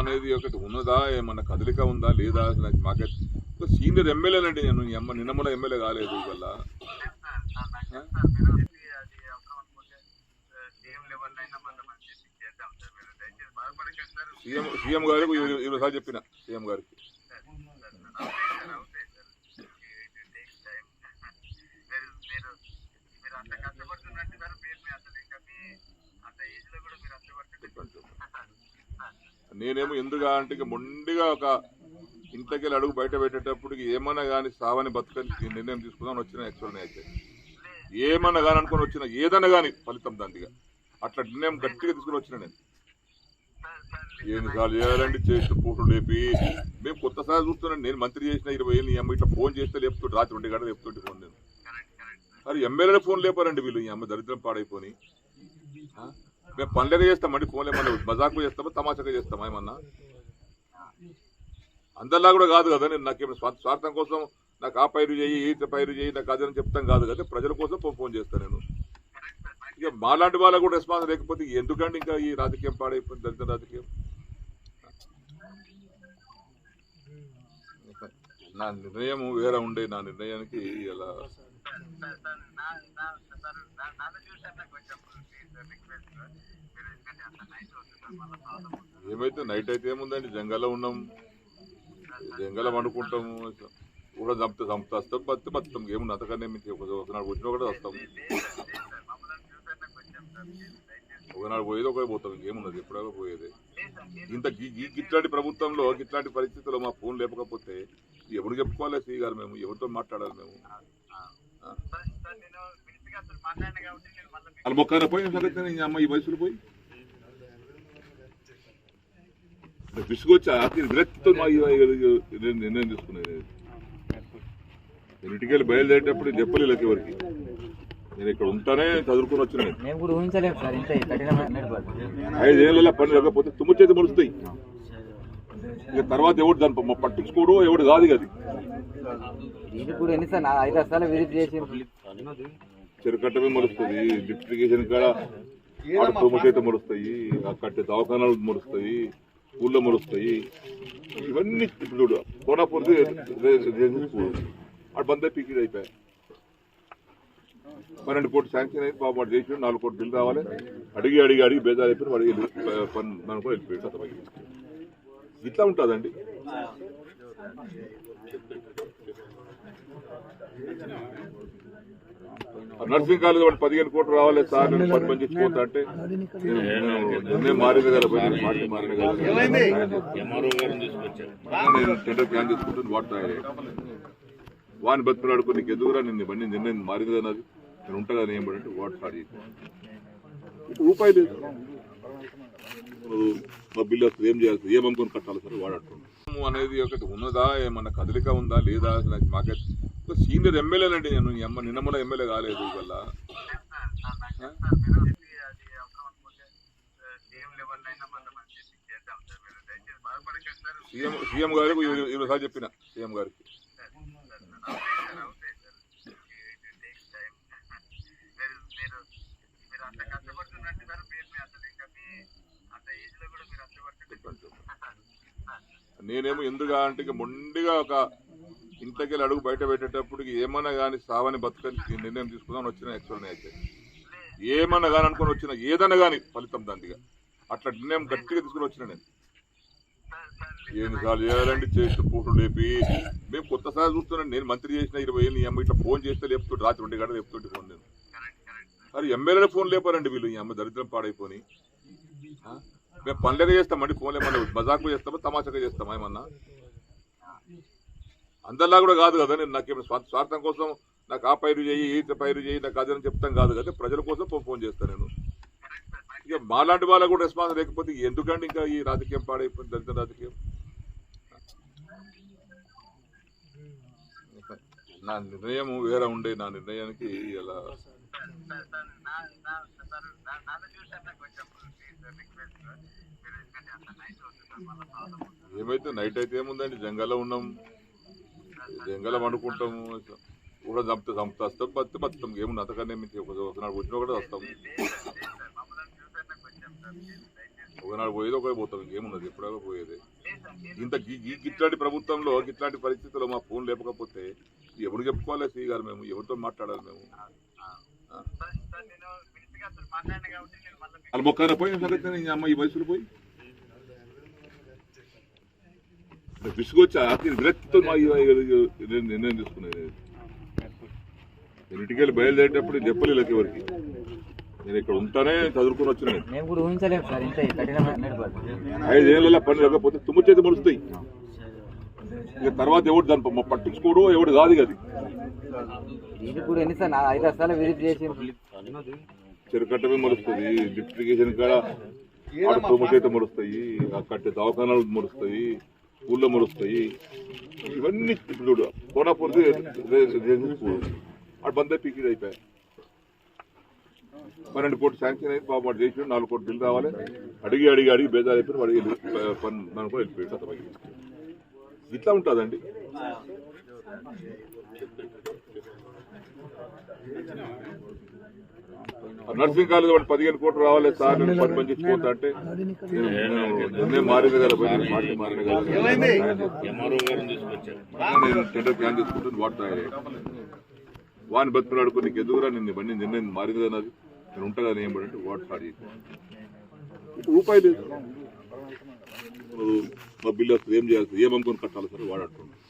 అనేది ఒకటి ఉన్నదా, ఏమన్నా కదలిక ఉందా లేదా నాకు మాకైతే సీనియర్ ఎమ్మెల్యేనండి. నేను ఈ అమ్మ నిన్నమ్మల ఎమ్మెల్యే కాలేదు వల్ల సీఎం గారికి ఈరోజు చెప్పిన సీఎం గారికి నేనేమో ఎందుగా అంటే మొండిగా ఒక ఇంతకెళ్ళి అడుగు బయట పెట్టేటప్పటికి ఏమన్నా కానీ సావని బతుకని నిర్ణయం తీసుకుందామని వచ్చిన యాక్చువల్ అయితే ఏమన్నా కానీ అనుకుని వచ్చిన ఏదన్నా కానీ ఫలితం దాంటిగా అట్లా నిర్ణయం గట్టిగా తీసుకుని వచ్చిన నేను. ఎన్నిసార్లు చేయాలండి చేస్తూ పూటలు లేపి మేము కొత్తసారి చూస్తున్నాను. నేను మంత్రి చేసిన 20 ఏళ్ళు ఈ అమ్మ ఇట్లా ఫోన్ చేస్తే లేపుతుంటే రాత్రి 2 గంటలు లేపుతుంటే ఫోన్ నేను మరి ఎమ్మెల్యేల ఫోన్ లేపారండి వీళ్ళు. ఈ అమ్మ దరిద్రం పాడైపోయి మేము పనులేక చేస్తామండి. ఫోన్ ఏమన్నా మజాకు చేస్తామా తమాషాగా చేస్తామా ఏమన్నా అందరిలా కూడా కాదు కదా. నేను నాకేమో స్వార్థం కోసం నాకు ఆ పైరు చేయి ఈ పైరు చేయి నాకు అదని చెప్తాం కాదు కదా. ప్రజల కోసం ఫోన్ చేస్తాను నేను. ఇక మాలాంటి వాళ్ళకు కూడా రెస్పాన్స్ లేకపోతే ఎందుకండి ఇంకా ఈ రాజకీయం పాడైపోయింది దళిత రాజకీయం. నా నిర్ణయం వేరే ఉండే. నా నిర్ణయానికి ఇలా ఏమైతే నైట్ అయితే ఏముందండి, జంగల్లో ఉన్నాం, జంగల్లో వండుకుంటాము, కూడా చంపుతా వస్తాం, బతాం ఏముంది అంతకన్నా మీకు ఒకనాడు వచ్చినా కూడా వస్తాం. ఒకనాడు పోయేది ఒకటి పోతాం, ఇంకేమున్నది ఎప్పుడో పోయేది. ఇంత ఇట్లాంటి ప్రభుత్వంలో ఇట్లాంటి పరిస్థితుల్లో మా ఫోన్ లేకపోతే ఎవరు చెప్పుకోవాలి శ్రీ గారు, మేము ఎవరితో మాట్లాడాలి మేము. వాళ్ళు మొక్కన పోయి అమ్మ ఈ వయసులో పోయి విసుగొచ్చా విరక్తితో నిర్ణయం తీసుకునేది. నేను ఇంటికెళ్ళి బయలుదేరేటప్పుడు చెప్పలేదు ఎవరికి. నేను ఇక్కడ ఉంటానే చదువుకుని వచ్చిన 5 ఏళ్ళ పని లేకపోతే తుమ్ము చేతి మొలుస్తాయి. ఇక తర్వాత ఎవడు దాన్ని పట్టించుకోడు, ఎవడు కాదు అది. చెరుకట్టమే మొలుస్తుంది, లిఫ్టిగేషన్ కాడ ఆడ తుమ్ము చేతి మొలుస్తాయి, కట్టే దవాఖానాలు మొలుస్తాయి, ఊళ్ళో మొలుస్తాయి. ఇవన్నీ చూడు కోనాపూర్ది ఆడ బంద్ పీకిది అయిపోయాయి. 12 కోట్లు శాంక్షన్ అయింది పాపం. వాడు చేసి 4 కోట్లు బిల్లు రావాలి. అడిగి బేజారు అయిపోయి వాడు నన్ను కూడా వెళ్ళిపోయాడు. ఇట్లా ఉంటుందండి. నర్సింగ్ కాలేజ్ వాడు 15 కోట్లు రావాలి సార్, నేను 10 మంది ఇచ్చిపోతా అంటే నిర్ణయం మారింది కదా, పార్టీ మారింది కదా, నేను టెండర్ ప్లాన్ తీసుకుంటాను. వాడిని బతుకులాడుకో, నీకు ఎదుగురా, నిన్ను బండి నిర్ణయం మారింది కదా, అది నేను ఉంటా కదా ఏం పడంటే వాడు స్టార్ట్ చేసి రూపాయి లేదు. మా బిల్లు వస్తుంది, ఏం చేయాల్సి ఏమనుకొని కట్టాలి సార్ వాడు అంటున్నాను అనేది ఒకటి ఉన్నదా, ఏమన్నా కదలిక ఉందా లేదా నాకు మాకైతే సీనియర్ ఎమ్మెల్యేనండి. నేను ఈ అమ్మ నిన్నమ్మల ఎమ్మెల్యే కాలేదు వల్ల సీఎం గారికి ఈరోజు చెప్పిన సీఎం గారికి నేనేమో ఎందుగా అంటే మొండిగా ఒక ఇంతకెళ్ళి అడుగు బయట పెట్టేటప్పటికి ఏమన్నా కానీ సావని బతుకని నిర్ణయం తీసుకుందామని వచ్చిన యాక్చువల్ అయితే ఏమన్నా కానీ అనుకుని వచ్చిన ఏదన్నా కానీ ఫలితం దాంటిగా అట్లా నిర్ణయం గట్టిగా తీసుకుని వచ్చిన నేను. ఎన్నిసార్లు చేయాలండి చేస్తూ పూటలు లేపి మేము కొత్తసారి చూస్తున్నాను. నేను మంత్రి చేసిన 20 ఏళ్ళు ఈ అమ్మ ఇట్లా ఫోన్ చేస్తే లేపుతుంటే రాత్రి 2 గంటలు లేపుతుంటే ఫోన్ నేను మరి ఎమ్మెల్యేల ఫోన్ లేపారండి వీళ్ళు. ఈ అమ్మ దరిద్రం పాడైపోయి మేము పనులేక చేస్తామండి. ఫోన్ ఏమన్నా మజాకు చేస్తామా తమాషాగా చేస్తామా ఏమన్నా అందరిలా కూడా కాదు కదా. నేను నాకేమో స్వార్థం కోసం నాకు ఆ పైరు చేయి ఈ పైరు చేయి నాకు అదని చెప్తాం కాదు కదా. ప్రజల కోసం ఫోన్ చేస్తాను నేను. ఇక మాలాంటి వాళ్ళకు కూడా రెస్పాన్స్ లేకపోతే ఎందుకండి ఇంకా ఈ రాజకీయం పాడైపోయింది దళిత రాజకీయం. నా నిర్ణయం వేరే ఉండే. నా నిర్ణయానికి ఇలా ఏమైతే నైట్ అయితే ఏముందండి, జంగల్లో ఉన్నాం, జంగల్లో వండుకుంటాము, కూడా చంపుతా వస్తాం, బతాం ఏముంది అంతకన్నా మీకు ఒకనాడు వచ్చినా కూడా వస్తాం. ఒకనాడు పోయేది ఒకటి పోతాం, ఇంకేమున్నది ఎప్పుడో పోయేది. ఇంత ఇట్లాంటి ప్రభుత్వంలో ఇట్లాంటి పరిస్థితుల్లో మా ఫోన్ లేకపోతే ఎవరు చెప్పుకోవాలి శ్రీ గారు, మేము ఎవరితో మాట్లాడాలి? మేము వాళ్ళ మొక్కన పోయి సంగతి అమ్మ ఈ వయసులో పోయి విసుగొచ్చి విరక్తితో నిర్ణయం తీసుకునేది. నేను ఇంటికి బయలుదేరేటప్పుడు చెప్పలేదు ఎవరికి, నేను ఇక్కడ ఉంటానే చదువుకుని వచ్చినాను. 5 ఏళ్ళ పని లేకపోతే తుమ్ము చేతి మరుస్తాయి. ఇక తర్వాత ఎవడు దాన్ని పట్టించుకోడు, ఎవడు కాదు. అది చెరుకట్టమే మరుస్తుంది, లిఫ్టిగేషన్ కాడ తుమ్ము చేతి మరుస్తాయి, కట్టే దవాఖానాలు మరుస్తాయి, ఊళ్ళో మరుస్తాయి. ఇవన్నీ ఇప్పుడు కోనాపూర్ది అటు బందే పీకిడ్ అయిపోయాయి. 12 కోట్లు శాంక్షన్ అయింది, బాబు వాడు చేసి 4 కోట్లు బిల్లు రావాలి. అడిగి బేజారు అయిపోయి వాడికి మనం కూడా వెళ్ళిపోయాడు. ఇట్లా ఉంటుందండి. నర్సింగ్ కాలేజ్ వాడు 15 కోట్లు రావాలి సార్, నేను పని పనిచేసుకోవద్దా అంటే నిర్ణయం మారింది కదా, పార్టీ మారింది కదా, నేను టెండర్ క్యాన్ చేసుకుంటాను. వాడిని బతుకులాడుకో, నీకు ఎదుగురా, నిన్ను ఇవన్నీ నిర్ణయం మారింది కదా, అది నేను ఉంటా కదా ఏం పడంటే వాడు స్టార్ట్ చేసి రూపాయి లేదు. మా బిల్లు వస్తుంది, ఏం చేయాల్సి, ఏమనుకొని కట్టాలి సార్ వాడు అంటున్నాడు.